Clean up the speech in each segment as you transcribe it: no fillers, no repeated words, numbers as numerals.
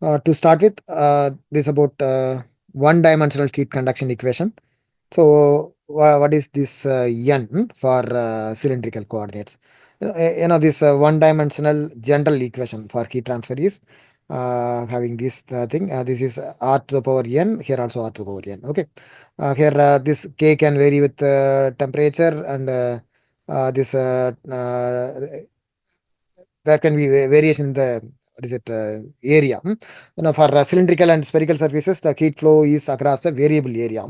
To start with, this about one-dimensional heat conduction equation. So, what is this n for cylindrical coordinates? This one-dimensional general equation for heat transfer is having this thing. This is r to the power n. Here also r to the power n. Okay. Here this k can vary with temperature and this there can be variation in the what is it area. For cylindrical and spherical surfaces, the heat flow is across the variable area.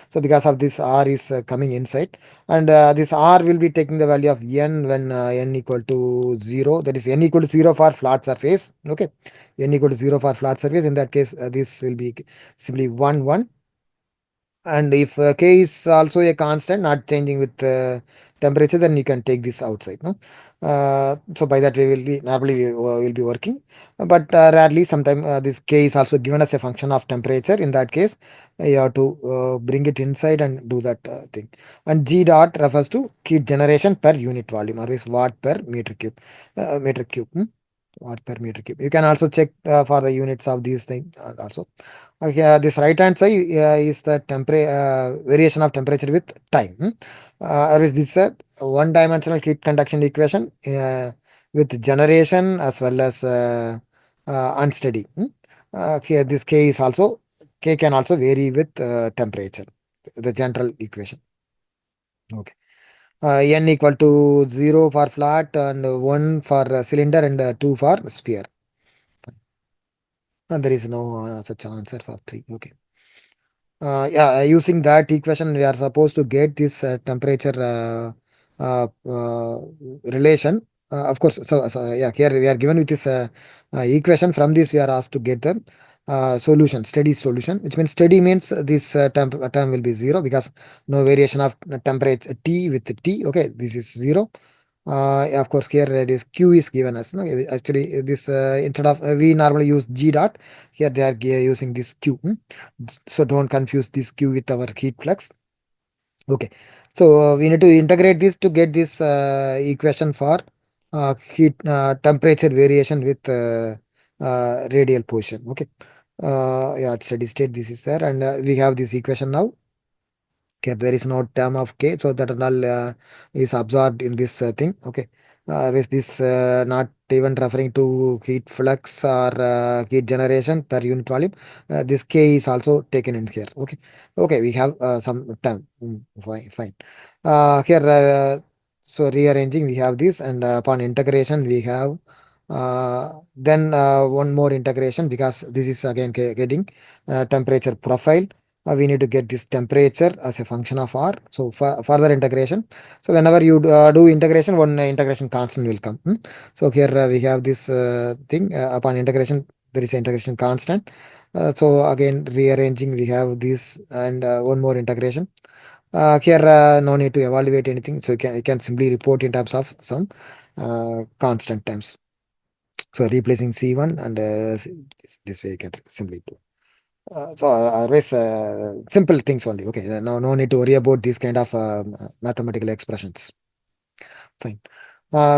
So because of this, r is coming inside, and this r will be taking the value of n when n equal to 0. That is n equal to 0 for flat surface. Okay, n equal to 0 for flat surface. In that case, this will be simply 1 1. And if k is also a constant, not changing with temperature, then you can take this outside. No, so by that way will be normally we will be working, but rarely sometime this k is also given as a function of temperature. In that case, you have to bring it inside and do that thing. And G dot refers to heat generation per unit volume, or is watt per meter cube, meter cube. Watt per meter cube. You can also check for the units of these things also. Okay, this right hand side is the variation of temperature with time. Or is this a one-dimensional heat conduction equation with generation as well as unsteady. Here, this k can also vary with temperature. The general equation. Okay. N equal to 0 for flat and 1 for cylinder and 2 for sphere. And there is no such answer for 3. Okay. Using that equation, we are supposed to get this temperature relation. Of course, yeah, here we are given with this equation. From this, we are asked to get the solution, steady solution, which means steady means this term will be 0 because no variation of temperature T with T. Okay, this is 0. Of course, here it is Q is given us. No? Actually, this instead of we normally use G dot, here they are using this Q. So don't confuse this Q with our heat flux. Okay, so we need to integrate this to get this equation for heat temperature variation with radial position. Okay, yeah, at steady state this is there, and we have this equation now. Okay, there is no term of k, so that null is absorbed in this thing. Okay, is this not even referring to heat flux or heat generation per unit volume? This k is also taken in here. Okay, okay, we have some term. Fine, fine. Here, so rearranging, we have this, and upon integration, we have then one more integration because this is again getting temperature profile. We need to get this temperature as a function of r. So for further integration, so whenever you do integration, one integration constant will come. So here we have this thing. Upon integration, there is an integration constant. So again rearranging, we have this and one more integration. Here no need to evaluate anything. So you can simply report in terms of some constant terms. So replacing C1 and this way you can simply do. So always simple things only. Okay, no need to worry about these kind of mathematical expressions. Fine.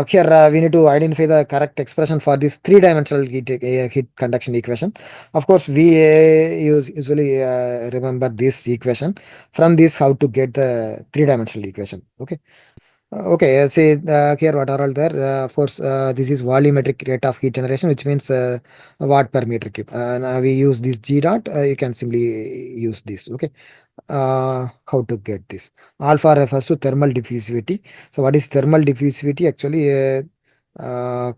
Here we need to identify the correct expression for this three-dimensional heat conduction equation. Of course, we usually remember this equation. From this, how to get the three-dimensional equation. Okay. Okay, say here what are all there? Of course, this is volumetric rate of heat generation, which means watt per meter cube. Now we use this G dot. You can simply use this. Okay. How to get this? Alpha refers to thermal diffusivity. So what is thermal diffusivity? Actually,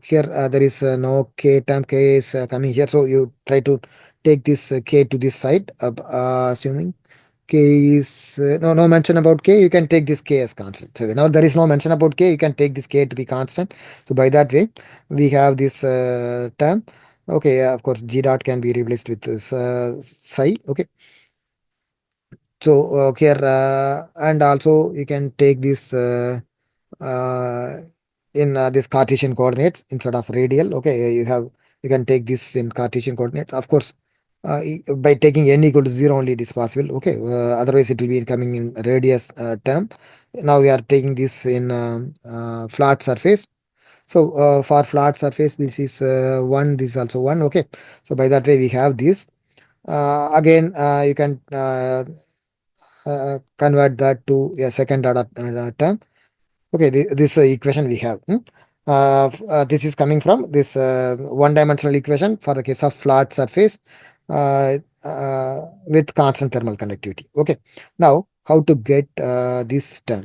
here there is no k term. K is coming here. So you try to take this k to this side, assuming K is no mention about K. You can take this K as constant. So now there is no mention about K. You can take this K to be constant. So by that way, we have this term. Okay, of course, G dot can be replaced with this psi. Okay, so here and also you can take this uh, in this Cartesian coordinates instead of radial. Okay, you can take this in Cartesian coordinates. Of course, by taking n equal to 0 only it is possible. Okay, otherwise it will be coming in radius term. Now we are taking this in flat surface. So for flat surface, this is 1, this is also 1. Okay, so by that way we have this. Again, you can convert that to a second order term. Okay, this equation we have. This is coming from this one-dimensional equation for the case of flat surface with constant thermal conductivity. Okay, now how to get this term?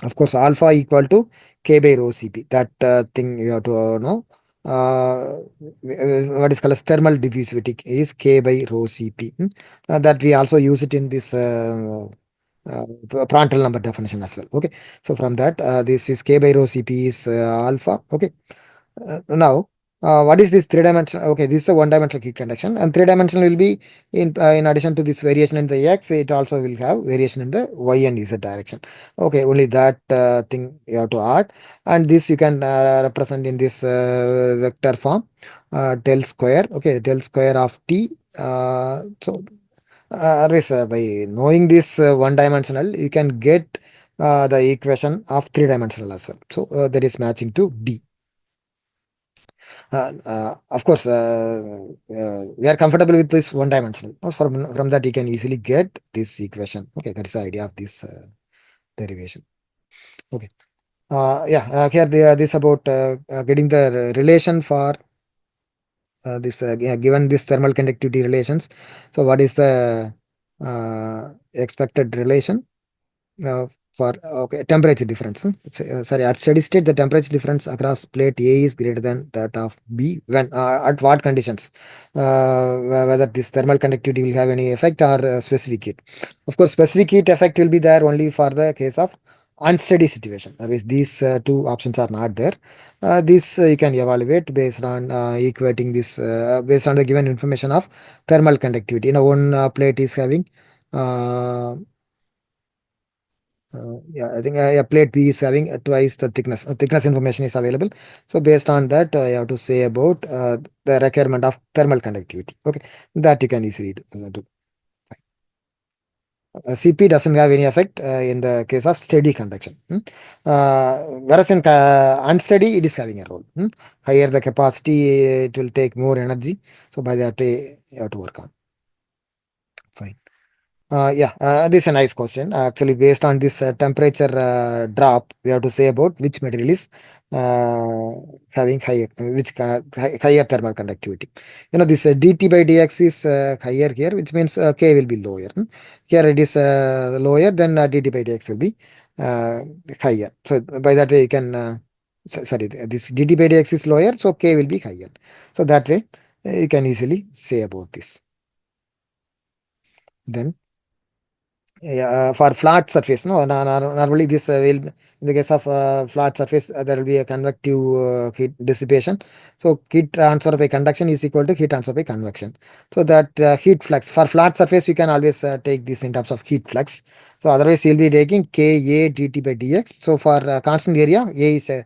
Of course, alpha equal to k by rho Cp. That thing you have to know. What is called as thermal diffusivity is k by rho Cp. That we also use it in this uh, Prandtl number definition as well. Okay, so from that, this is k by rho Cp is alpha. Okay, now, what is this three dimensional? Okay, this is a one dimensional heat conduction, and three dimensional will be in addition to this variation in the x, it also will have variation in the y and z direction. Okay, only that thing you have to add, and this you can represent in this vector form, del square. Okay, del square of t. Always by knowing this one dimensional, you can get the equation of three dimensional as well. So that is matching to D. Of course, we are comfortable with this one dimensional. From that, you can easily get this equation. Okay, that is the idea of this derivation. Okay. Yeah, here this about getting the relation for this yeah, given this thermal conductivity relations. So, what is the expected relation? For okay temperature difference. Sorry, at steady state, the temperature difference across plate A is greater than that of B. When at what conditions? Whether this thermal conductivity will have any effect or specific heat. Of course, specific heat effect will be there only for the case of unsteady situation. Otherwise, these two options are not there. This you can evaluate based on equating this based on the given information of thermal conductivity. One plate is having uh, yeah, I think a plate B is having twice the thickness. Thickness information is available. So based on that, you have to say about the requirement of thermal conductivity. Okay, that you can easily do. CP doesn't have any effect in the case of steady conduction. Whereas in unsteady, it is having a role. Higher the capacity, it will take more energy. So by that way, you have to work on. Fine. Yeah, this is a nice question. Actually, based on this temperature drop, we have to say about which material is uh, having higher thermal conductivity. This dT by dx is higher here, which means K will be lower. Here it is lower, then dT by dx will be uh, higher. So by that way, you can sorry, this dT by dx is lower, so K will be higher. So that way, you can easily say about this. Then. Yeah, for flat surface, no, normally this will, in the case of flat surface, there will be a convective heat dissipation. So heat transfer by conduction is equal to heat transfer by convection. So that heat flux for flat surface, you can always take this in terms of heat flux. So otherwise, you'll be taking Ka dt by dx. So for constant area, A is A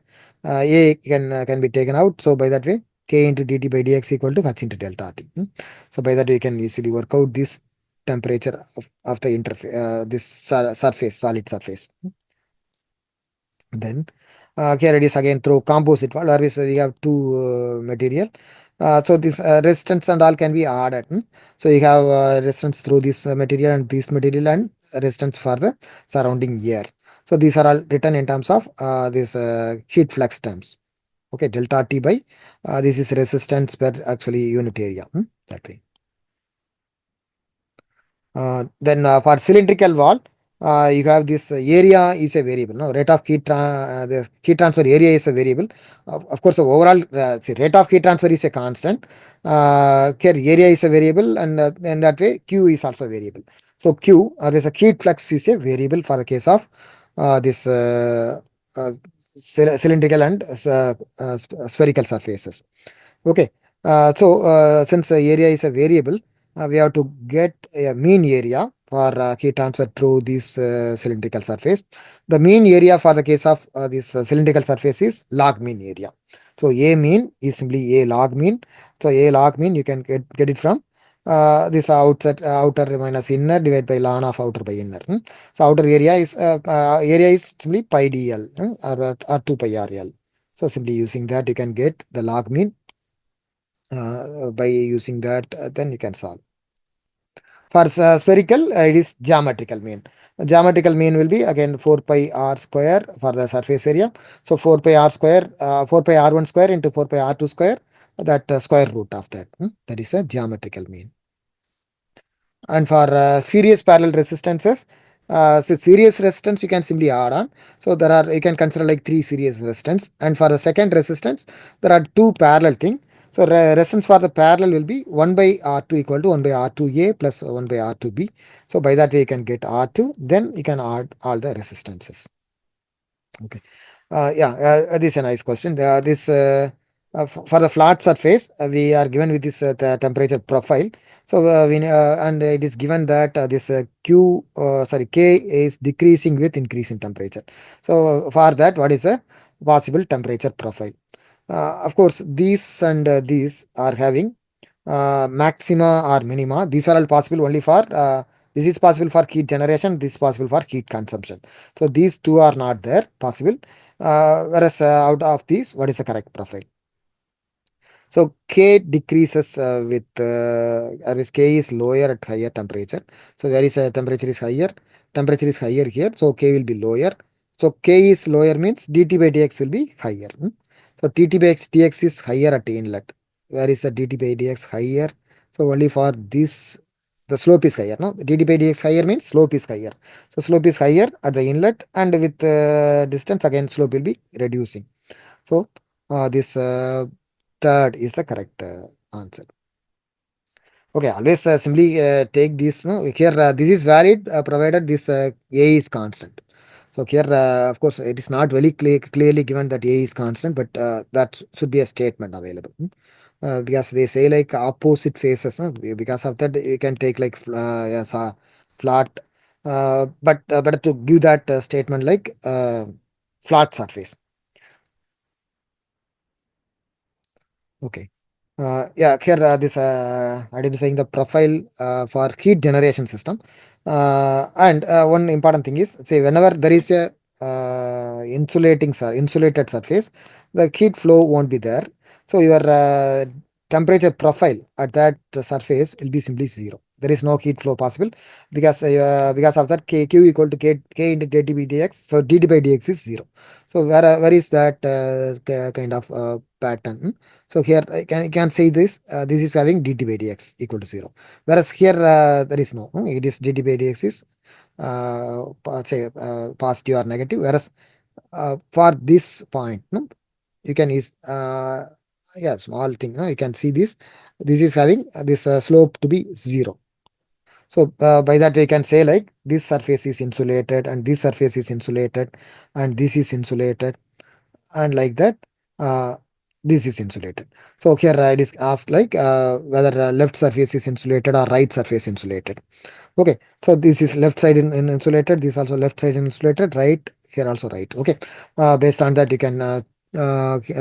can be taken out. So by that way, K into dt by dx equal to H into delta T. So by that, we can easily work out this temperature of the interface, this surface, solid surface. Then here it is again through composite wall, always we have two material. So this resistance and all can be added. So you have resistance through this material and this material and resistance for the surrounding air. So these are all written in terms of this heat flux terms. Okay, delta T by this is resistance per actually unit area. That way. Then for cylindrical wall, you have this area is a variable. No, rate of the heat transfer area is a variable. Of course, the overall see, rate of heat transfer is a constant. Here area is a variable, and in that way Q is also a variable. So Q, or is a heat flux is a variable for the case of this uh, cylindrical and spherical surfaces. Okay. Since the area is a variable, we have to get a mean area for heat transfer through this cylindrical surface. The mean area for the case of this cylindrical surface is log mean area. So A mean is simply A log mean. So A log mean you can get it from this outer minus inner divided by ln of outer by inner. So outer area is simply pi dl or 2 pi rl. So simply using that, you can get the log mean. By using that, then you can solve. For spherical, it is geometrical mean. Geometrical mean will be again 4 pi r square for the surface area. So 4 pi r square, 4 pi r1 square into 4 pi r2 square, that square root of that. That is a geometrical mean. And for series parallel resistances, so series resistance you can simply add on. So there are, you can consider like three series resistance. And for the second resistance, there are two parallel thing. So resistance for the parallel will be 1 by R2 equal to 1 by R2A plus 1 by R2B. So by that way you can get R2. Then you can add all the resistances. Okay. Yeah, this is a nice question. This For the flat surface, we are given with this the temperature profile. So and it is given that this K is decreasing with increase in temperature. So for that, what is the possible temperature profile? Of course, these and these are having maxima or minima. These are all possible only for this is possible for heat generation. This is possible for heat consumption. So these two are not there possible. Whereas out of these, what is the correct profile? So K decreases with as K is lower at higher temperature. So there is a temperature is higher here. So K will be lower. So K is lower means dt by dx will be higher. So dt by dx is higher at inlet. Where is the dt by dx higher? So only for this, the slope is higher. No, dt by dx higher means slope is higher. So slope is higher at the inlet, and with distance again slope will be reducing. So this third is the correct answer. Okay, always simply take this. No, here this is valid provided this a is constant. So here, of course, it is not very clearly given that a is constant, but that should be a statement available. Because they say like opposite faces. No? Because of that, you can take like yes, flat. But better to give that statement like flat surface. Okay. Yeah, here this identifying the profile for heat generation system. And one important thing is, say whenever there is a insulated surface, the heat flow won't be there. So your temperature profile at that surface will be simply zero. There is no heat flow possible because of that Q equal to K into dt by dx. So dt by dx is zero. So where is that kind of pattern? So here I can say this. This is having dt by dx equal to 0. Whereas here there is no. It is dt by dx is say positive or negative. Whereas for this point, no, you can is yeah, small thing. No, you can see this. This is having this slope to be 0. So by that we can say like this surface is insulated and this surface is insulated and this is insulated, and like that uh, this is insulated. So here it is asked like whether left surface is insulated or right surface insulated. Okay, so this is left side in insulated, this also left side insulated, right here also right. Okay, based on that you can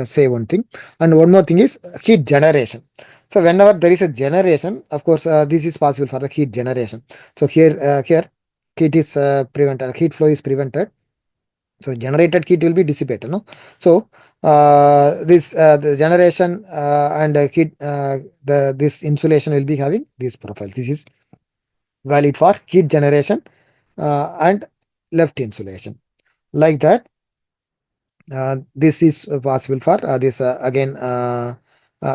say one thing. And one more thing is heat generation. So whenever there is a generation, of course this is possible for the heat generation. So here heat is prevented, heat flow is prevented, so generated heat will be dissipated. No, so this the generation and heat this insulation will be having this profile. This is valid for heat generation and left insulation. Like that, this is possible for this again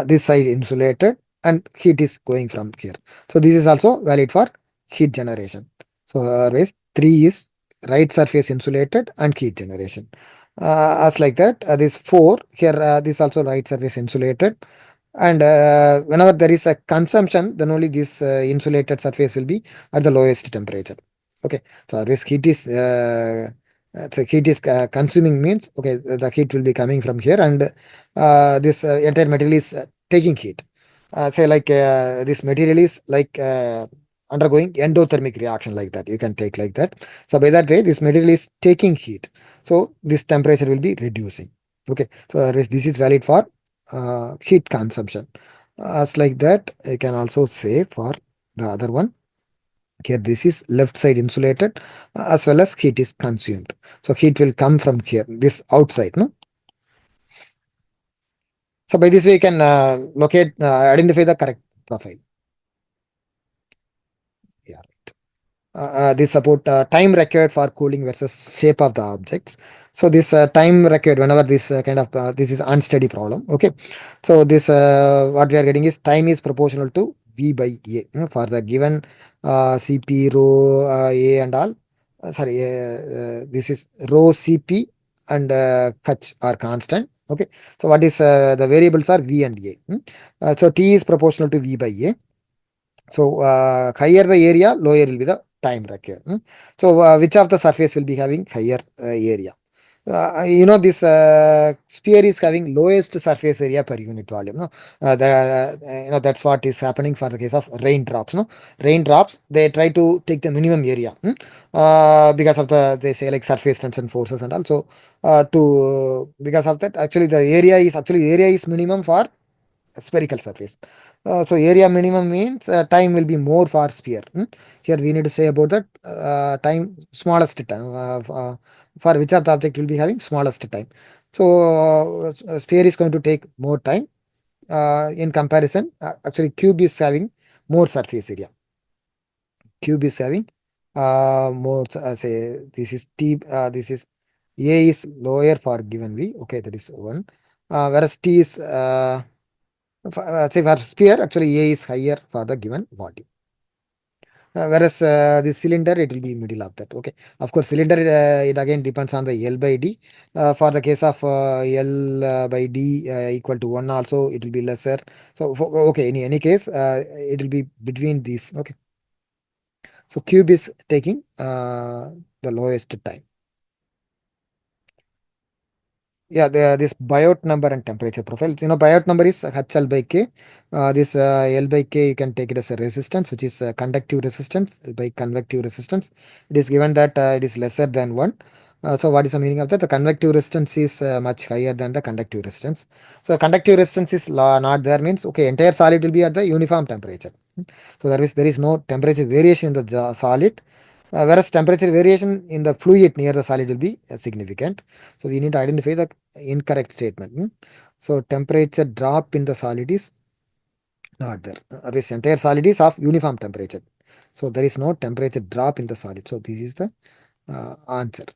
this side insulated and heat is going from here. So this is also valid for heat generation. So always 3 is right surface insulated and heat generation. As like that, this 4 here, this also right surface insulated, and whenever there is a consumption, then only this insulated surface will be at the lowest temperature. Okay, so always heat is consuming means, okay, the heat will be coming from here, and this entire material is taking heat. Say like this material is like undergoing endothermic reaction, like that you can take like that. So by that way this material is taking heat, so this temperature will be reducing. Okay, so this is valid for heat consumption. As like that, I can also say for the other one, here this is left side insulated, as well as heat is consumed. So heat will come from here, this outside, no? So by this way, you can identify the correct profile. Yeah. This about time required for cooling versus shape of the objects. So this time required whenever this this is unsteady problem. Okay, so this what we are getting is time is proportional to V by A, for the given CP rho A and all. This is rho CP and H are constant. Okay, so what is the variables are V and A. So T is proportional to V by A. So higher the area, lower will be the time required. So which of the surface will be having higher area? This sphere is having lowest surface area per unit volume. No, that's what is happening for the case of raindrops. No, raindrops they try to take the minimum area, because of the they say like surface tension forces and also to because of that actually the area is minimum for spherical surface. So area minimum means time will be more for sphere. Here we need to say about that time smallest time for which of the object will be having smallest time. So sphere is going to take more time in comparison. Actually, cube is having more surface area. Cube is having more say this is T. This is A is lower for given V. Okay, that is one. Whereas T is say for sphere, actually A is higher for the given volume. Whereas the cylinder, it will be middle of that. Okay. Of course, cylinder, it again depends on the L by D. For the case of L by D equal to 1 also, it will be lesser. So, okay, in any case, it will be between these. Okay. So, cube is taking the lowest time. Yeah, this Biot number and temperature profile. Biot number is HL by K. This L by K, you can take it as a resistance, which is conductive resistance by convective resistance. It is given that it is lesser than 1. So, what is the meaning of that? The convective resistance is much higher than the conductive resistance. So, conductive resistance is not there means, okay, entire solid will be at the uniform temperature. So, there is no temperature variation in the solid. Whereas temperature variation in the fluid near the solid will be significant. So we need to identify the incorrect statement. So temperature drop in the solid is not there. This entire solid is of uniform temperature. So there is no temperature drop in the solid. So this is the answer.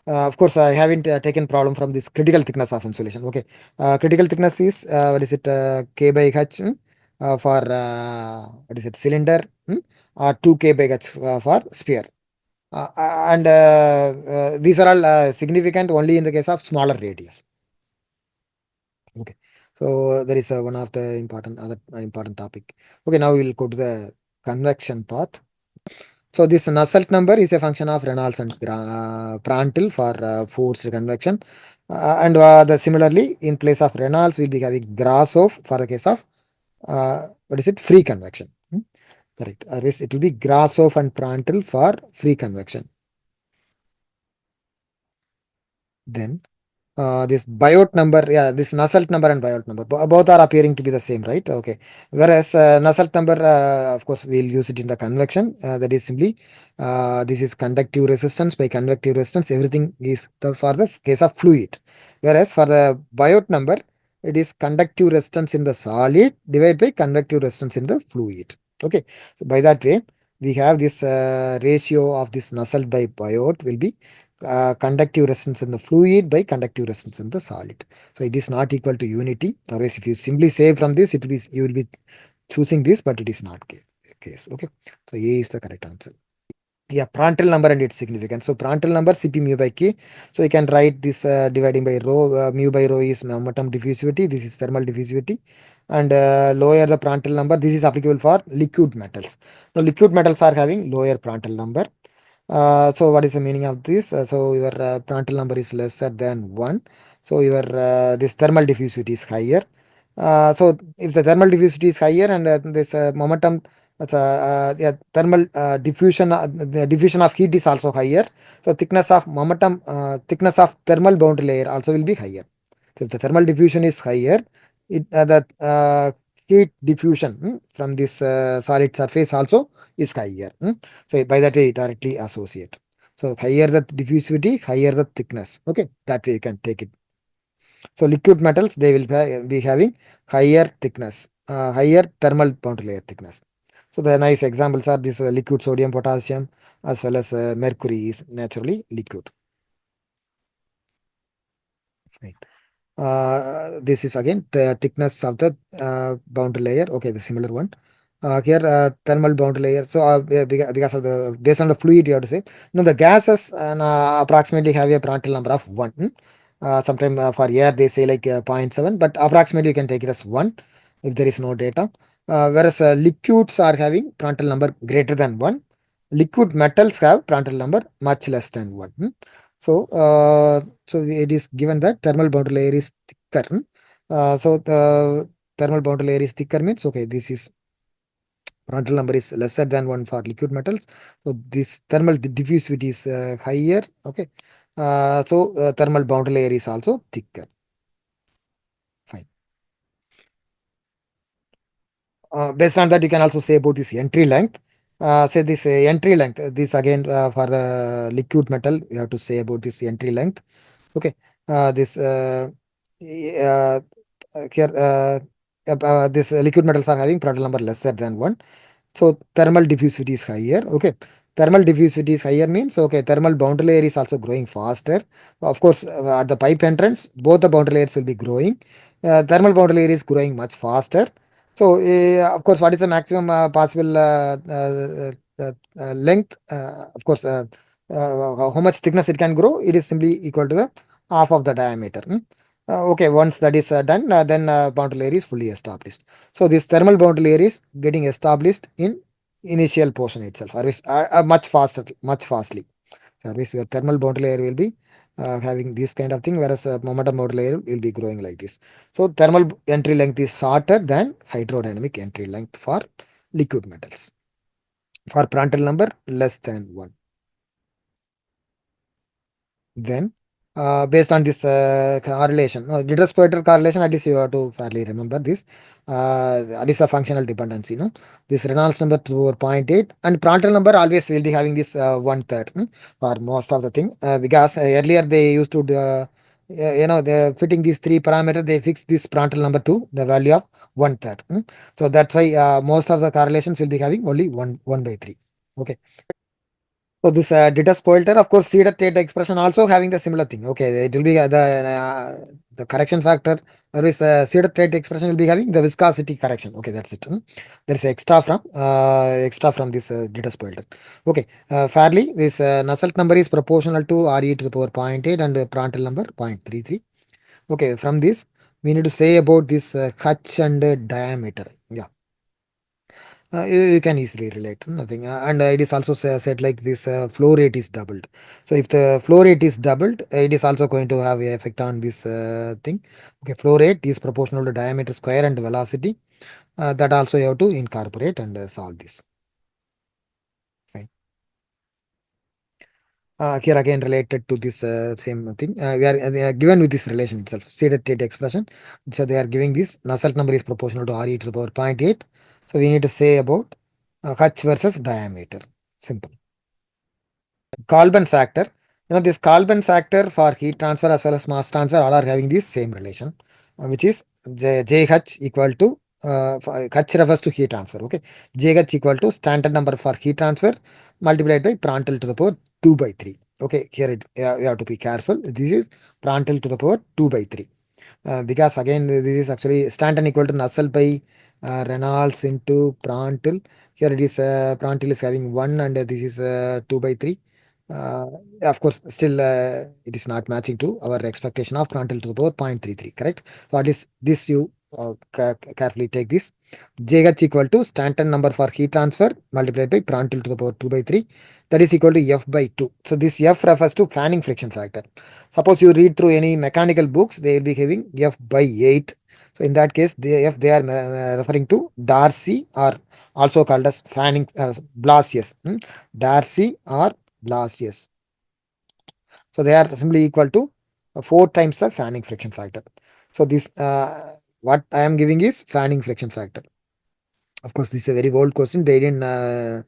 Of course, I haven't taken problem from this critical thickness of insulation. Okay, critical thickness is what is it? K by H for what is it? Cylinder, or 2K by H for sphere. And these are all significant only in the case of smaller radius. Okay, so there is one of the important topic. Okay, now we will go to the convection part. So this Nusselt number is a function of Reynolds and Prandtl for forced convection, and the similarly in place of Reynolds we'll be having Grashof for the case of what is it, free convection. Correct. It will be Grashof and Prandtl for free convection. Then this Biot number, yeah, this Nusselt number and Biot number, both are appearing to be the same, right? Okay. Whereas Nusselt number, of course, we'll use it in the convection. That is simply this is conductive resistance by convective resistance. Everything is for the case of fluid. Whereas for the Biot number, it is conductive resistance in the solid divided by convective resistance in the fluid. Okay. So by that way, we have this ratio of this Nusselt by Biot will be conductive resistance in the fluid by conductive resistance in the solid. So it is not equal to unity. Otherwise, if you simply say from this, it will be you will be choosing this, but it is not case. Okay. So A is the correct answer. Yeah, Prandtl number and its significance. So Prandtl number Cp mu by K. So you can write this dividing by rho. Mu by rho is momentum diffusivity. This is thermal diffusivity. And lower the Prandtl number. This is applicable for liquid metals. Now liquid metals are having lower Prandtl number. So what is the meaning of this? So your Prandtl number is lesser than 1. So your this thermal diffusivity is higher. So if the thermal diffusivity is higher and this momentum, yeah, thermal diffusion, the diffusion of heat is also higher. So thickness of thermal boundary layer also will be higher. So if the thermal diffusion is higher, the heat diffusion from this solid surface also is higher. So by that way, directly associate. So higher the diffusivity, higher the thickness. Okay, that way you can take it. So liquid metals, they will be having higher thickness, higher thermal boundary layer thickness. So the nice examples are this liquid sodium, potassium, as well as mercury is naturally liquid. Right. This is again the thickness of the boundary layer. Okay, the similar one. Here thermal boundary layer. So because of the based on the fluid, you have to say. No, the gases approximately have a Prandtl number of one. Sometime for air they say like zero point 0.7, but approximately you can take it as one if there is no data. Whereas liquids are having Prandtl number greater than one. Liquid metals have Prandtl number much less than one. So it is given that thermal boundary layer is thicker. So the thermal boundary layer is thicker means okay, this is Prandtl number is lesser than one for liquid metals. So this thermal diffusivity is higher. Okay. So thermal boundary layer is also thicker. Fine. Based on that, you can also say about this entry length. Say this entry length. This again for liquid metal, you have to say about this entry length. Okay. This here this liquid metals are having Prandtl number lesser than one. So thermal diffusivity is higher. Okay. Thermal diffusivity is higher means okay, thermal boundary layer is also growing faster. Of course, at the pipe entrance, both the boundary layers will be growing. Thermal boundary layer is growing much faster. So, of course, what is the maximum possible length? Of course, how much thickness it can grow? It is simply equal to the half of the diameter. Okay, once that is done, then boundary layer is fully established. So this thermal boundary layer is getting established in initial portion itself, or is much faster, much fastly. Service your thermal boundary layer will be having this kind of thing, whereas momentum boundary layer will be growing like this. So thermal entry length is shorter than hydrodynamic entry length for liquid metals. For Prandtl number less than one. Then, based on this correlation, no, Ditter's Pointer correlation, at least you have to fairly remember this. That is a functional dependency. No, this Reynolds number to 0.8 and Prandtl number always will be having this one third for most of the thing because earlier they used to. They're fitting these three parameters, they fix this Prandtl number to the value of one third. So that's why most of the correlations will be having only one by three. Okay. So this data spoilter, of course, seeded data expression also having the similar thing. Okay, it will be the correction factor. There is seeded data expression will be having the viscosity correction. Okay, that's it. There is extra from this data spoilter. Okay, fairly this Nusselt number is proportional to Re to the power zero point 0.8 and Prandtl number 0.33. Okay, from this we need to say about this H and diameter. Yeah. You can easily relate, nothing. And it is also said like this flow rate is doubled. So if the flow rate is doubled, it is also going to have a effect on this thing. Okay, flow rate is proportional to diameter square and velocity. That also you have to incorporate and solve this. Fine. Here again related to this same thing. They are given with this relation itself, seeded state expression. So they are giving this Nusselt number is proportional to Re to the power zero point 0.8. So we need to say about H versus diameter. Simple. Carbon factor. This carbon factor for heat transfer as well as mass transfer all are having this same relation, which is JH equal to H refers to heat transfer. Okay, JH equal to standard number for heat transfer multiplied by Prandtl to the power 2 by 3. Okay, here you have to be careful. This is Prandtl to the power 2 by 3. Because again this is actually Stanton equal to Nusselt by Reynolds into Prandtl. Here it is Prandtl is having 1 and this is 2 by 3. Uh, of course, still it is not matching to our expectation of Prandtl to the power 0.33, correct? So at least this you carefully take this. JH equal to Stanton number for heat transfer multiplied by Prandtl to the power 2 by 3. That is equal to F by 2. So this F refers to fanning friction factor. Suppose you read through any mechanical books, they will be having F by 8. So in that case, they are referring to Darcy or also called as fanning Blasius. Darcy or Blasius. So they are simply equal to 4 times the fanning friction factor. So this what I am giving is fanning friction factor. Of course, this is a very old question. They didn't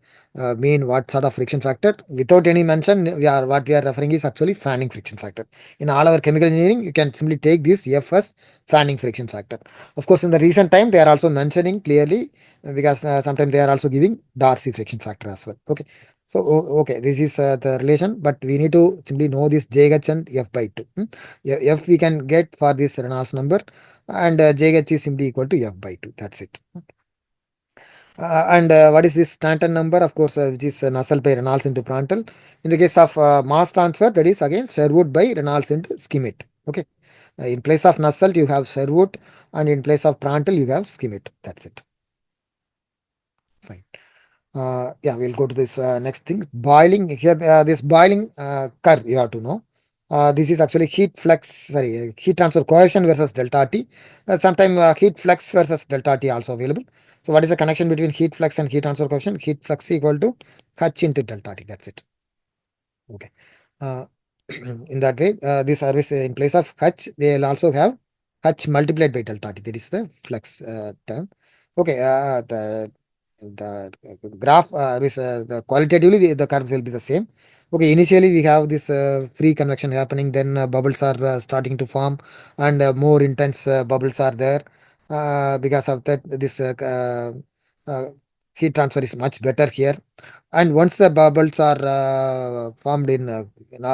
mean what sort of friction factor. Without any mention, what we are referring is actually fanning friction factor. In all our chemical engineering, you can simply take this F as fanning friction factor. Of course, in the recent time, they are also mentioning clearly because sometimes they are also giving Darcy friction factor as well. Okay. So, okay, this is the relation, but we need to simply know this JH and F by 2. F we can get for this Reynolds number, and JH is simply equal to F by 2. That's it. And what is this Stanton number? Of course, which is Nusselt by Reynolds into Prandtl. In the case of mass transfer, that is again Sherwood by Reynolds into Schmidt. Okay. In place of Nusselt, you have Sherwood, and in place of Prandtl, you have Schmidt. That's it. Fine. Yeah, we'll go to this next thing. Boiling here, this boiling curve you have to know. This is actually heat transfer coefficient versus delta T. Sometimes heat flux versus delta T also available. So what is the connection between heat flux and heat transfer coefficient? Heat flux equal to H into delta T. That's it. Okay. Uh, in that way, this service in place of H, they will also have H multiplied by delta T. That is the flux term. Okay. The graph is the qualitatively the curve will be the same. Okay, initially we have this free convection happening, then bubbles are starting to form, and more intense bubbles are there. Because of that, this uh, heat transfer is much better here. And once the bubbles are formed in a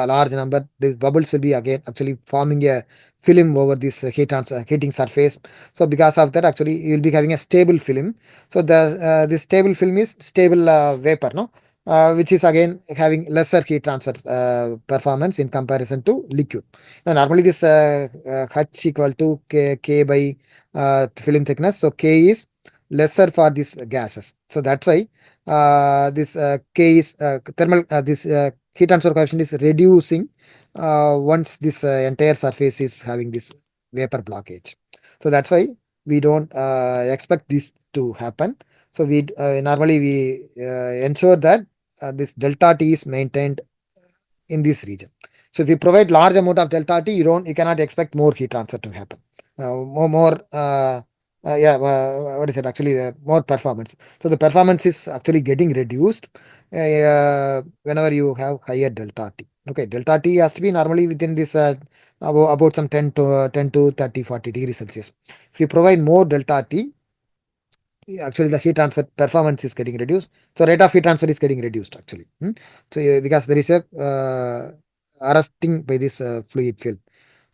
large number, the bubbles will be again actually forming a film over this heating surface. So because of that, actually you will be having a stable film. So the this stable film is stable vapor, no, which is again having lesser heat transfer performance in comparison to liquid. Now normally this H equal to K by film thickness. So K is lesser for these gases. So that's why this K is thermal, this heat transfer coefficient is reducing once this entire surface is having this vapor blockage. So that's why we don't expect this to happen. So we normally we ensure that this delta T is maintained in this region. So if you provide large amount of delta T, you cannot expect more heat transfer to happen. What is it actually? More performance. So the performance is actually getting reduced whenever you have higher delta T. Okay, delta T has to be normally within this about some 10 to 30, 40 degrees Celsius. If you provide more delta T, actually the heat transfer performance is getting reduced. So rate of heat transfer is getting reduced actually. So because there is a arresting by this fluid film.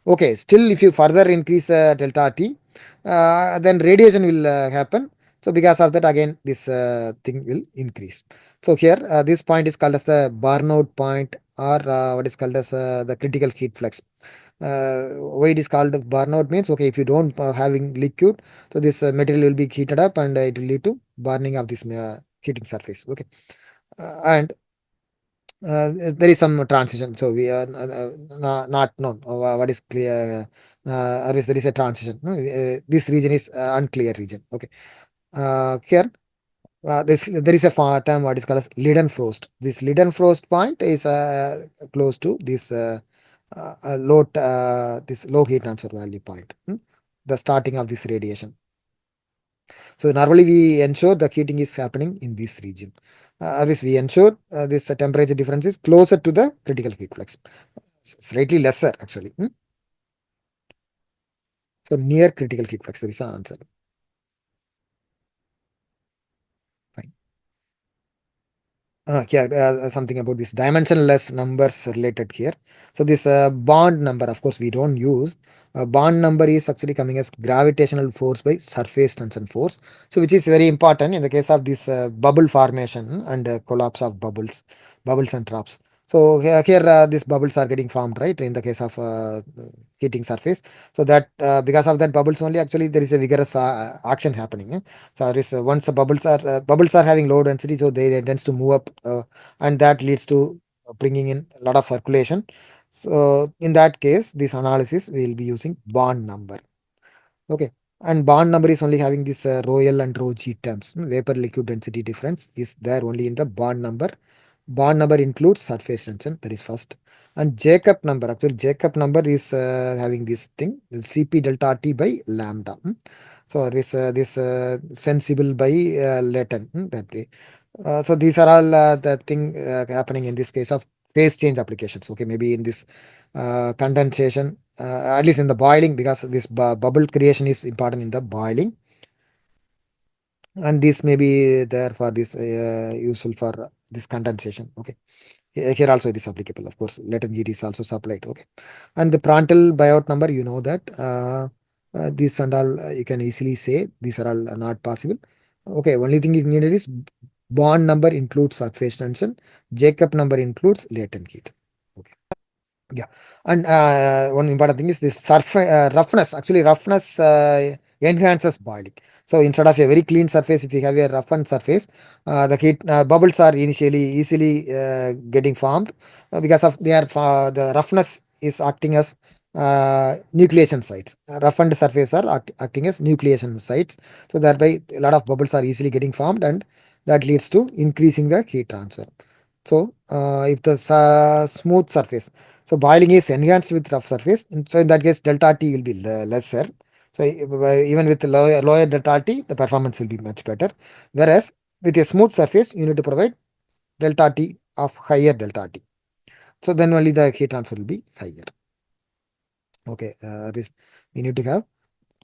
Okay, still if you further increase delta T, then radiation will happen. So because of that, again this thing will increase. So here this point is called as the burnout point, or what is called as the critical heat flux. Why it is called burnout means, okay, if you don't having liquid, so this material will be heated up, and it will lead to burning of this heating surface. Okay, and there is some transition. So we are not known what is clear. Or is there is a transition. No? This region is unclear region. Okay. Here, there is a term what is called as Leidenfrost. This Leidenfrost point is close to this this low heat transfer value point. The starting of this radiation. So normally we ensure the heating is happening in this region. Otherwise, we ensure this temperature difference is closer to the critical heat flux, slightly lesser actually. So near critical heat flux, there is an answer. Fine. Yeah, something about this dimensionless numbers related here. So this bond number, of course, we don't use. Bond number is actually coming as gravitational force by surface tension force. So which is very important in the case of this bubble formation and collapse of bubbles and drops. So here these bubbles are getting formed, right? In the case of heating surface. So that because of that bubbles only, actually there is a vigorous action happening. So there is, once the bubbles are having low density, so they tends to move up, and that leads to bringing in a lot of circulation. So in that case, this analysis we will be using bond number. Okay, and bond number is only having this rho L and rho G terms. Vapor liquid density difference is there only in the bond number. Bond number includes surface tension. That is first. And Jacob number, actually Jacob number is having this thing, Cp delta T by lambda. So this sensible by latent, that way. So these are all the thing happening in this case of phase change applications. Okay, maybe in this condensation, at least in the boiling, because this bubble creation is important in the boiling, and this may be there for this useful for this condensation. Okay, here also it is applicable. Of course, latent heat is also supplied. Okay, and the Prandtl buyout number, you know that these and all you can easily say these are all not possible. Okay, only thing is needed is bond number includes surface tension, Jacob number includes latent heat. Okay. Yeah, and one important thing is this roughness. Actually, roughness enhances boiling. So instead of a very clean surface, if you have a roughened surface, the heat bubbles are initially easily getting formed because of the roughness is acting as nucleation sites. Roughened surface are acting as nucleation sites. So thereby a lot of bubbles are easily getting formed, and that leads to increasing the heat transfer. So if the smooth surface, so boiling is enhanced with rough surface. And so in that case, delta T will be lesser. So even with lower delta T, the performance will be much better. Whereas with a smooth surface, you need to provide delta T of higher delta T. So then only the heat transfer will be higher. Okay, we need to have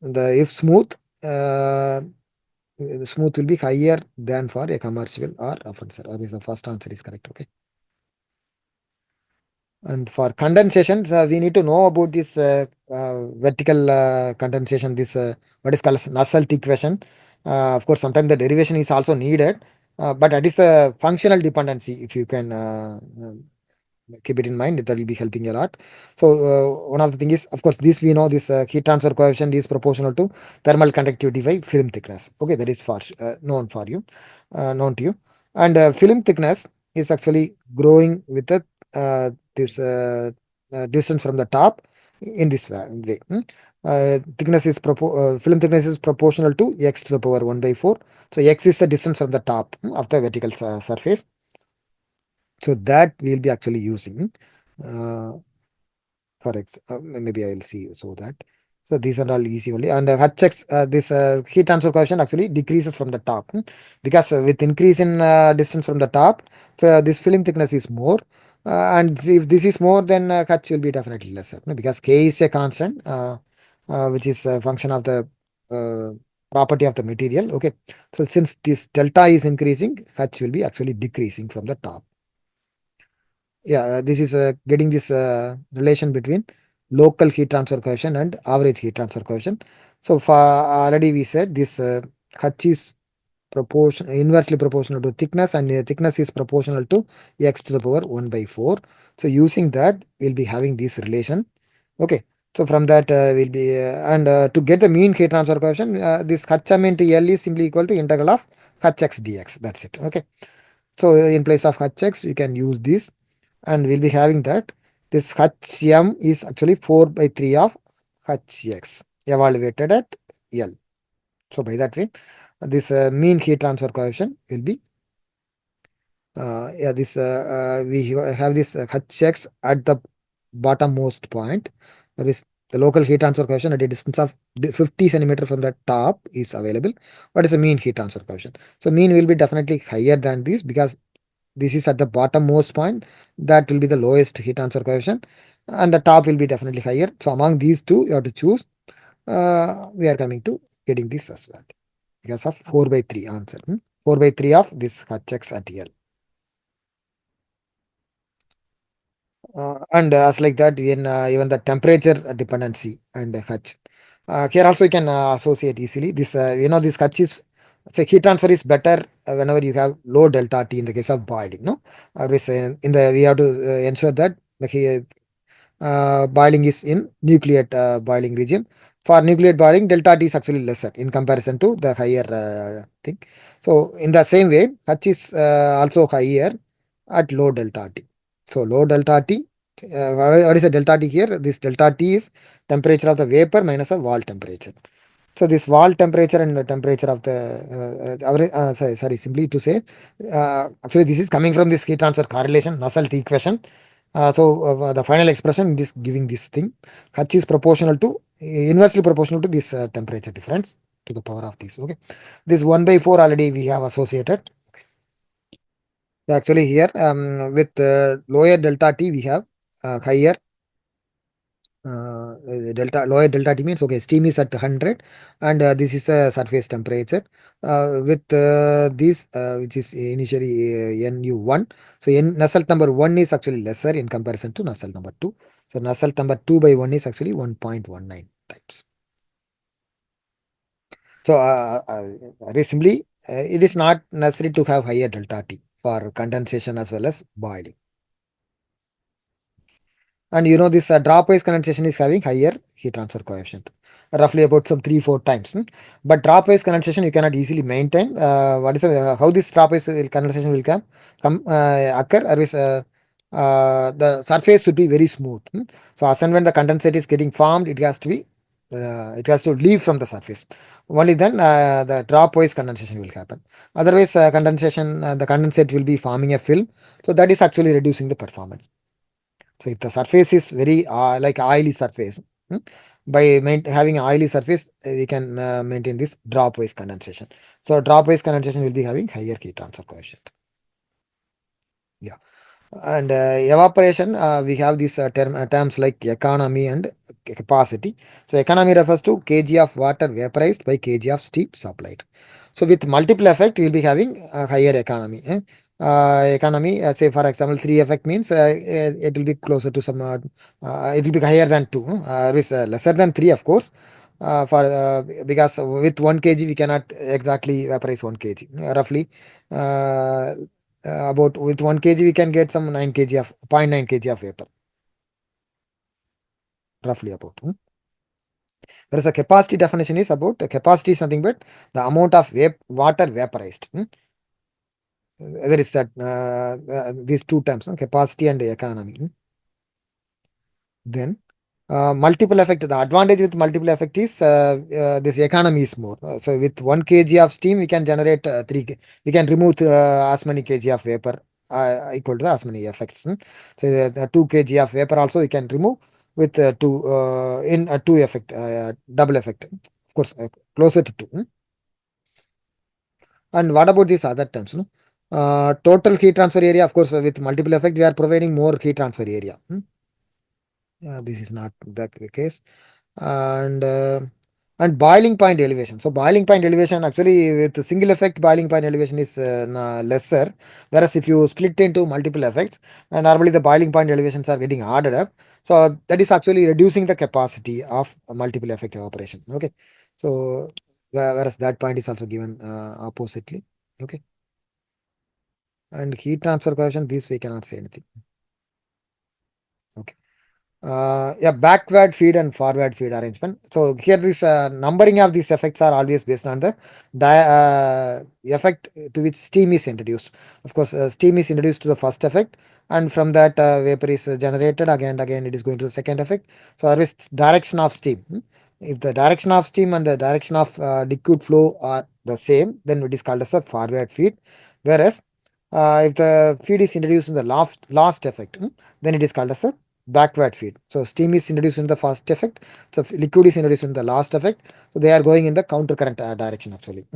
the if smooth, the smooth will be higher than for a commercial or rough answer. Or is the first answer is correct. Okay. And for condensation, we need to know about this vertical condensation, this what is called as Nusselt equation. Of course, sometimes the derivation is also needed, but that is a functional dependency. If you can keep it in mind, that will be helping a lot. So one of the thing is, of course, this we know this heat transfer coefficient is proportional to thermal conductivity by film thickness. Okay, that is for known for you, known to you. And film thickness is actually growing with the this distance from the top in this way. Thickness is film thickness is proportional to x to the power 1 by 4. So x is the distance from the top of the vertical surface. So that we'll be actually using uh, for maybe I'll see so that. So these are all easy only. And Hx, this heat transfer coefficient actually decreases from the top because with increase in distance from the top, this film thickness is more. And if this is more, then H will be definitely lesser because K is a constant, which is a function of the uh, property of the material. Okay. So since this delta is increasing, H will be actually decreasing from the top. Yeah, this is getting this relation between local heat transfer coefficient and average heat transfer coefficient. So for already we said this H is inversely proportional to thickness, and thickness is proportional to x to the power 1 by 4. So using that, we'll be having this relation. Okay. So from that will be and to get the mean heat transfer coefficient, this Hm into L is simply equal to integral of Hx dx. That's it. Okay. So in place of Hx, you can use this, and we'll be having that this Hm is actually 4 by 3 of Hx evaluated at L. So by that way, this mean heat transfer coefficient will be yeah, this we have this Hx at the bottommost point. That is the local heat transfer coefficient at a distance of 50 centimeter from the top is available. What is the mean heat transfer coefficient? So mean will be definitely higher than this because this is at the bottommost point. That will be the lowest heat transfer coefficient, and the top will be definitely higher. So among these two, you have to choose. We are coming to getting this as well because of 4 by 3 answer. 4 by 3 of this Hx at L. And as like that, even the temperature dependency and H. Here also you can associate easily. This this H is so heat transfer is better whenever you have low delta T in the case of boiling. No, in the we have to ensure that boiling is in nucleate boiling region. For nucleate boiling, delta T is actually lesser in comparison to the higher thing. So in the same way, H is also higher at low delta T. So low delta T, what is the delta T here? This delta T is temperature of the vapor minus a wall temperature. So this wall temperature and the temperature of the sorry, simply to say, actually this is coming from this heat transfer correlation Nusselt equation. The final expression is giving this thing. H is proportional to inversely proportional to this temperature difference to the power of this. Okay, this 1 by 4 already we have associated. Actually, here with lower delta T we have higher delta lower delta T means okay steam is at 100 and this is a surface temperature with this which is initially NU1. So Nusselt number 1 is actually lesser in comparison to Nusselt number 2. So Nusselt number 2 by 1 is actually 1.19 times. So very simply it is not necessary to have higher delta T for condensation as well as boiling. And you know this dropwise condensation is having higher heat transfer coefficient, roughly about some 3-4 times. But dropwise condensation you cannot easily maintain. What is how this dropwise condensation will occur? Or is, the surface should be very smooth. So as and when the condensate is getting formed, it has to leave from the surface. Only then the dropwise condensation will happen. Otherwise, the condensate will be forming a film. So that is actually reducing the performance. So if the surface is very like oily surface, hmm, by having an oily surface, we can maintain this dropwise condensation. So dropwise condensation will be having higher heat transfer coefficient. Yeah. And evaporation, we have these terms like economy and capacity. So economy refers to kg of water vaporized by kg of steam supplied. So with multiple effect, we will be having a higher economy. Economy, say for example, 3 effect means it will be closer to some, it will be higher than 2. Is lesser than 3, of course. For because with 1 kg we cannot exactly vaporize 1 kg. Roughly, uh, about with 1 kg we can get some 9 kg of 0.9 kg of vapor, roughly about. Whereas a capacity definition is about capacity is nothing but the amount of water vaporized. There is that these two terms, capacity and economy. Then multiple effect. The advantage with multiple effect is this economy is more. So with 1 kg of steam, we can generate we can remove as many kg of vapor equal to as many effects. So the 2 kg of vapor also we can remove with two in a two effect, double effect. Of course, closer to two. And what about these other terms? No? Total heat transfer area, of course, with multiple effect, we are providing more heat transfer area. This is not the case. And boiling point elevation. So boiling point elevation actually with single effect boiling point elevation is lesser, whereas if you split into multiple effects, and normally the boiling point elevations are getting added up, so that is actually reducing the capacity of multiple effect evaporation. Okay, so whereas that point is also given oppositely. Okay, and heat transfer coefficient, this we cannot say anything. Okay. Yeah, backward feed and forward feed arrangement. So here this numbering of these effects are always based on the effect to which steam is introduced. Of course, steam is introduced to the first effect, and from that vapor is generated again and again. It is going to the second effect. So always direction of steam. If the direction of steam and the direction of liquid flow are the same, then it is called as a forward feed. Whereas if the feed is introduced in the last effect, then it is called as a backward feed. So steam is introduced in the first effect, so liquid is introduced in the last effect. So they are going in the counter current direction actually.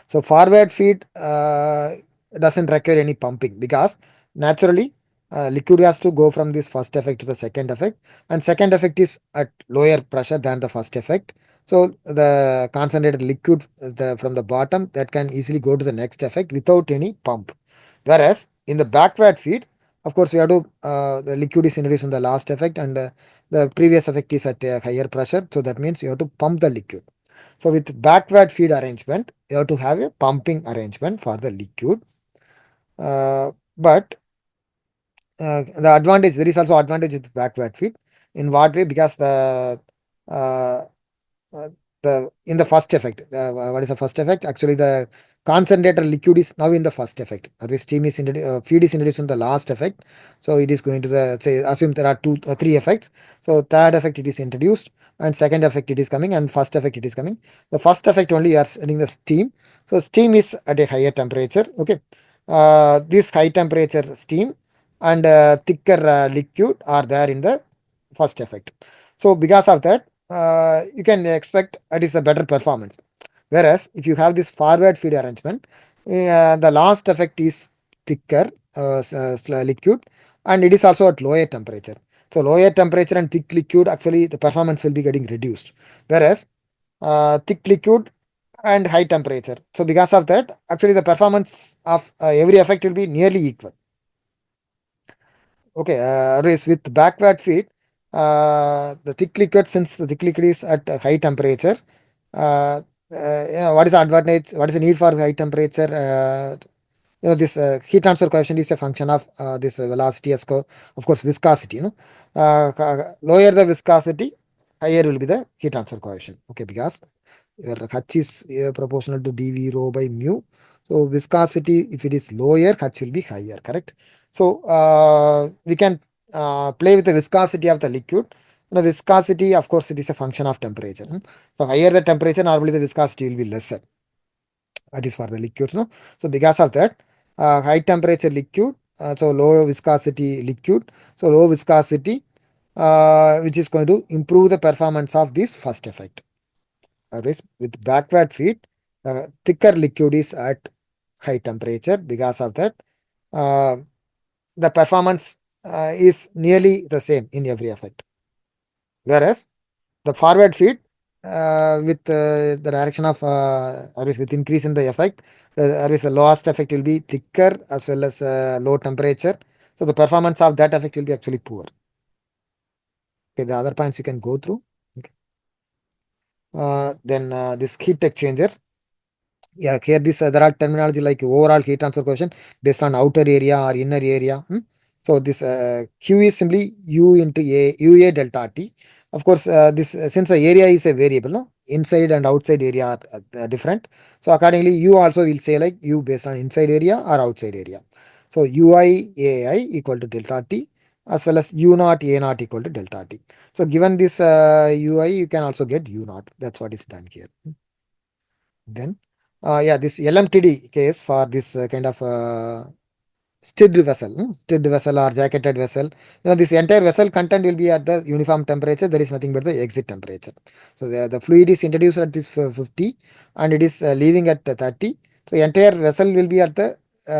So forward feed doesn't require any pumping because naturally liquid has to go from this first effect to the second effect, and second effect is at lower pressure than the first effect. So the concentrated liquid from the bottom that can easily go to the next effect without any pump. Whereas in the backward feed, of course, we have to the liquid is introduced in the last effect, and the previous effect is at a higher pressure. So that means you have to pump the liquid. So with backward feed arrangement, you have to have a pumping arrangement for the liquid. But the advantage, there is also advantage with backward feed. In what way? Because uh, uh, the in the first effect, what is the first effect? Actually, the concentrated liquid is now in the first effect. Or steam is feed is introduced in the last effect. So it is going to the say assume there are two or three effects. So third effect it is introduced, and second effect it is coming, and first effect it is coming. The first effect only you are setting the steam. So steam is at a higher temperature. Okay, this high temperature steam and thicker liquid are there in the first effect. So because of that, you can expect it is a better performance. Whereas if you have this forward feed arrangement, the last effect is thicker liquid, and it is also at lower temperature. So lower temperature and thick liquid, actually the performance will be getting reduced. Whereas thick liquid and high temperature. So because of that, actually the performance of every effect will be nearly equal. Okay, race with backward feed, the thick liquid, since the thick liquid is at a high temperature, what is the advantage? What is the need for high temperature? This heat transfer coefficient is a function of this velocity as of course viscosity. Lower the viscosity, higher will be the heat transfer coefficient. Okay, because your H is proportional to dV rho by mu. So viscosity, if it is lower, H will be higher, correct? So we can play with the viscosity of the liquid. Viscosity, of course, it is a function of temperature. So higher the temperature, normally the viscosity will be lesser. That is for the liquids. No? So because of that, high temperature liquid, so low viscosity liquid, so low viscosity, which is going to improve the performance of this first effect. With backward feed, thicker liquid is at high temperature. Because of that, uh, the performance is nearly the same in every effect. Whereas the forward feed, with the direction of with increase in the effect, the lowest effect will be thicker as well as low temperature. So the performance of that effect will be actually poor. Okay, the other points you can go through. Okay. Then this heat exchangers. Yeah, here this there are terminology like overall heat transfer coefficient based on outer area or inner area. So this Q is simply U into A, UA delta T. Of course, this since the area is a variable, no, inside and outside area are different. So accordingly, U also will say like U based on inside area or outside area. So UI AI equal to delta T, as well as U naught A naught equal to delta T. So given this UI, you can also get U naught. That's what is done here. Then, yeah, this LMTD case for this kind of stirred vessel, stirred vessel or jacketed vessel. This entire vessel content will be at the uniform temperature. There is nothing but the exit temperature. So the fluid is introduced at this 50 and it is leaving at 30. So entire vessel will be at the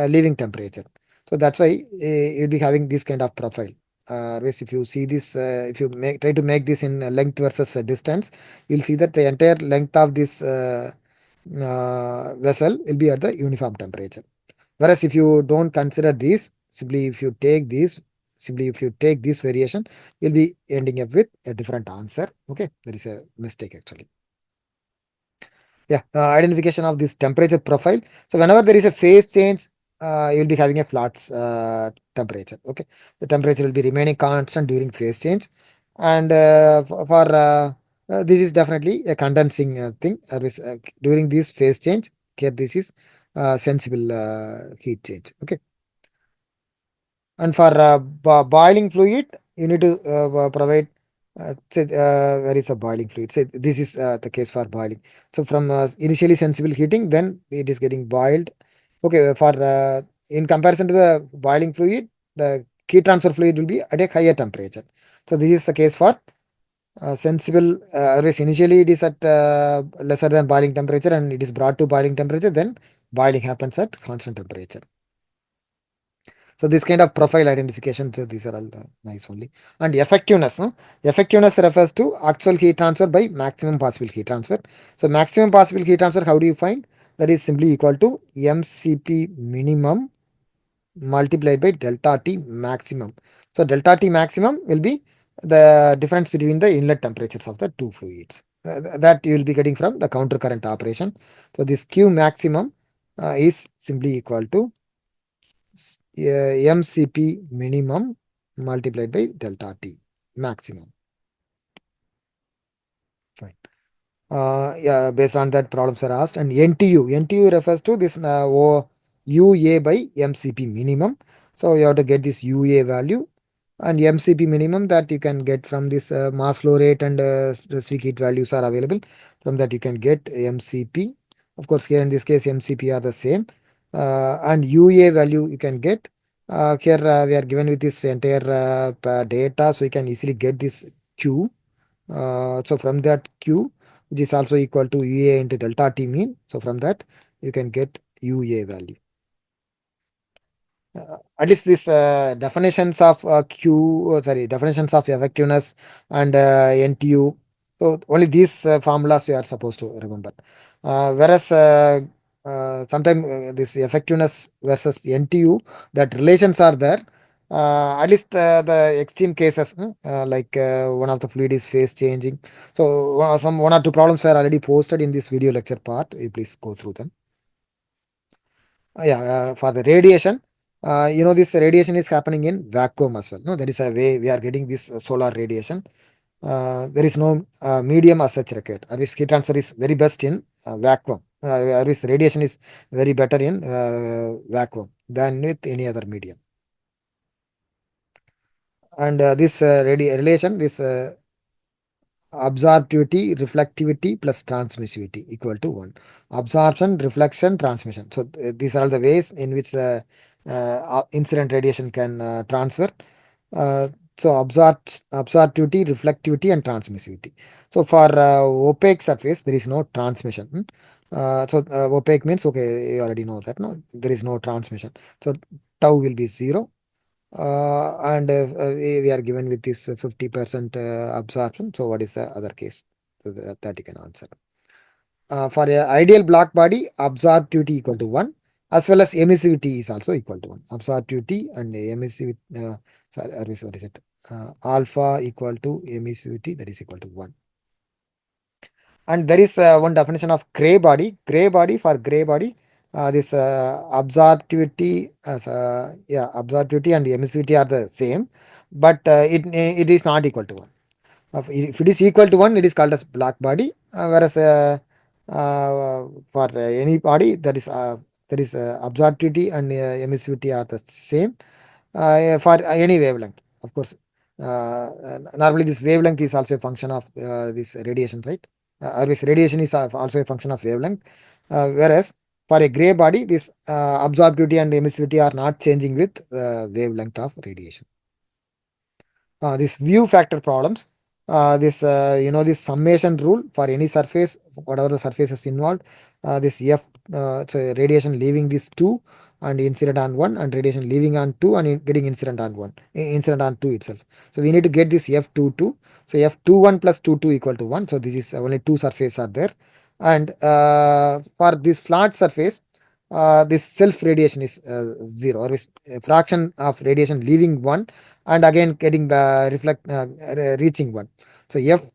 leaving temperature. So that's why you'll be having this kind of profile. Whereas if you see this, if you try to make this in length versus distance, you'll see that the entire length of this vessel will be at the uniform temperature. Whereas if you don't consider this, simply if you take this variation, you'll be ending up with a different answer. Okay, there is a mistake actually. Yeah, identification of this temperature profile. So whenever there is a phase change, you'll be having a flat temperature. Okay, the temperature will be remaining constant during phase change, and this is definitely a condensing thing. During this phase change, here this is sensible heat change. Okay. And for boiling fluid, you need to provide. Where is a boiling fluid? Say this is the case for boiling. So from initially sensible heating, then it is getting boiled. Okay, for in comparison to the boiling fluid, the heat transfer fluid will be at a higher temperature. So this is the case for sensible. Initially it is at lesser than boiling temperature, and it is brought to boiling temperature. Then boiling happens at constant temperature. So this kind of profile identification, so these are all nice only. And effectiveness, no? Effectiveness refers to actual heat transfer by maximum possible heat transfer. So maximum possible heat transfer, how do you find? That is simply equal to MCP minimum multiplied by delta T maximum. So delta T maximum will be the difference between the inlet temperatures of the two fluids. That you will be getting from the counter current operation. So this Q maximum is simply equal to MCP minimum multiplied by delta T maximum. Fine. Yeah, based on that problems are asked. And NTU refers to this UA by MCP minimum. So you have to get this UA value, and MCP minimum that you can get from this mass flow rate and specific heat values are available. From that you can get MCP. Of course, here in this case MCP are the same, and UA value you can get Here we are given with this entire data, so you can easily get this Q. So from that Q, which is also equal to UA into delta T mean. So from that, you can get UA value. At least this definitions of definitions of effectiveness and NTU. So only these formulas you are supposed to remember. Whereas sometimes this effectiveness versus NTU, that relations are there. At least the extreme cases, like one of the fluid is phase changing. So some one or two problems were already posted in this video lecture part. You please go through them. Yeah, for the radiation, this radiation is happening in vacuum as well. No, there is a way we are getting this solar radiation. There is no medium as such required. Or this heat transfer is very best in vacuum. Or this radiation is very better in vacuum than with any other medium. And this relation, this absorptivity, reflectivity plus transmissivity equal to 1. Absorption, reflection, transmission. So these are all the ways in which the incident radiation can transfer. Uh, so absorptivity, reflectivity and transmissivity. So for opaque surface, there is no transmission. Opaque means, okay, you already know that, no? There is no transmission. So tau will be 0, and we are given with this 50% absorption. So what is the other case? So that you can answer. For a ideal black body, absorptivity equal to 1, as well as emissivity is also equal to 1. Absorptivity and emissivity, what is it? Alpha equal to emissivity, that is equal to 1. And there is one definition of gray body. Gray body, this absorptivity, absorptivity and emissivity are the same, but it is not equal to 1. If it is equal to 1, it is called as black body, whereas for any body, that is absorptivity and emissivity are the same for any wavelength. Of course, normally this wavelength is also a function of this radiation, right? Or this radiation is also a function of wavelength. Whereas for a gray body, this absorptivity and emissivity are not changing with wavelength of radiation. This view factor problems. This summation rule for any surface, whatever the surface is involved. This F, so radiation leaving this 2 and incident on 1, and radiation leaving on 2 and getting incident on 1, incident on 2 itself. So we need to get this F22. So F21 plus 22 equal to 1. So this is only two surfaces are there. And for this flat surface, this self radiation is 0, or is a fraction of radiation leaving 1 and again getting reaching 1. So F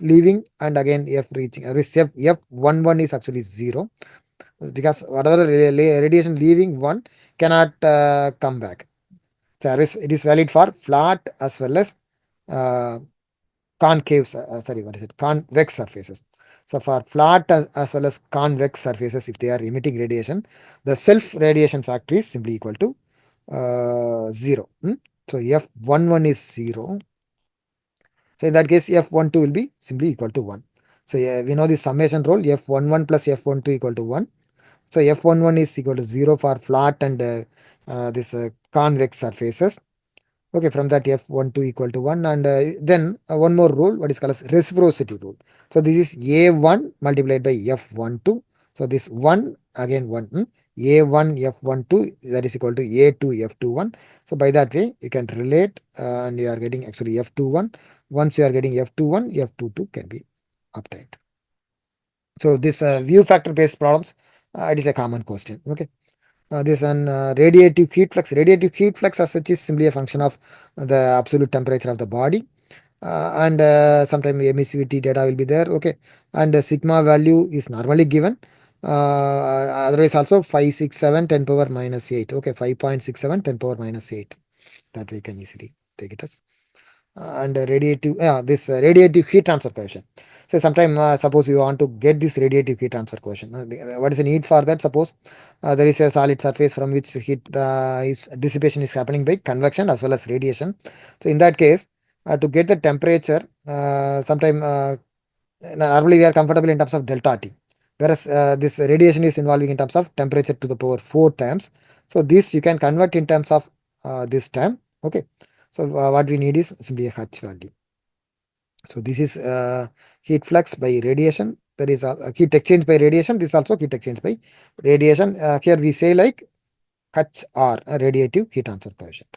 leaving and again F reaching. F11 is actually 0, because whatever radiation leaving 1 cannot come back. So it is valid for flat as well as uh, concave, convex surfaces. So for flat as well as convex surfaces, if they are emitting radiation, the self radiation factor is simply equal to 0. So F11 is 0. So in that case, F12 will be simply equal to 1. So we know the summation rule, F11 plus F12 equal to 1. So F11 is equal to 0 for flat and this convex surfaces. Okay, from that F12 equal to 1, and then one more rule, what is called as reciprocity rule. So this is A1 multiplied by F12. So this 1 again 1. A1 F12, that is equal to A2 F21. So by that way you can relate and you are getting actually F21. Once you are getting F21, F22 can be obtained. So this view factor based problems, it is a common question. Okay. This one radiative heat flux. Radiative heat flux as such is simply a function of the absolute temperature of the body. And sometimes emissivity data will be there. Okay. And sigma value is normally given. Otherwise also 567 10 power minus 8. Okay. 5.67 10 power minus 8. That we can easily take it as. And radiative heat transfer coefficient. So sometime suppose you want to get this radiative heat transfer coefficient. What is the need for that? Suppose there is a solid surface from which heat dissipation is happening by convection as well as radiation. So in that case, to get the temperature, sometime normally we are comfortable in terms of delta T, whereas this radiation is involving in terms of temperature to the power 4 times. So this you can convert in terms of this time. Okay. So what we need is simply a H value. So this is heat flux by radiation. There is a heat exchange by radiation. This is also heat exchange by radiation. Here we say like HR, radiative heat transfer coefficient.